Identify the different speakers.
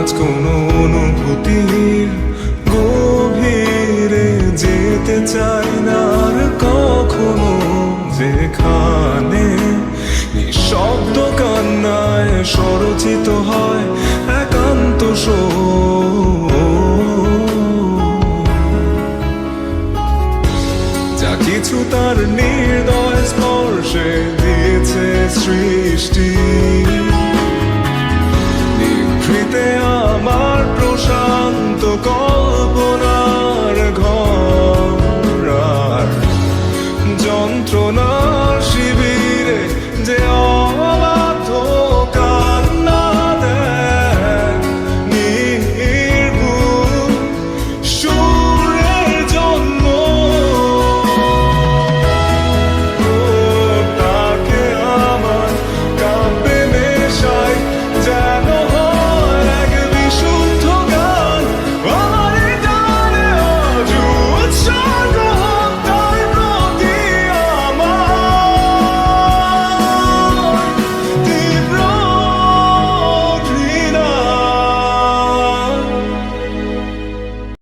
Speaker 1: আজ কোনো অনুভূতির গভীরে যেতে চাই না আর কখনো, যেখানে নিঃশব্দ কান্নায় স্বরচিত হয় একান্ত যা কিছু তার নির্দয় স্পর্শে দিয়েছে শ্রী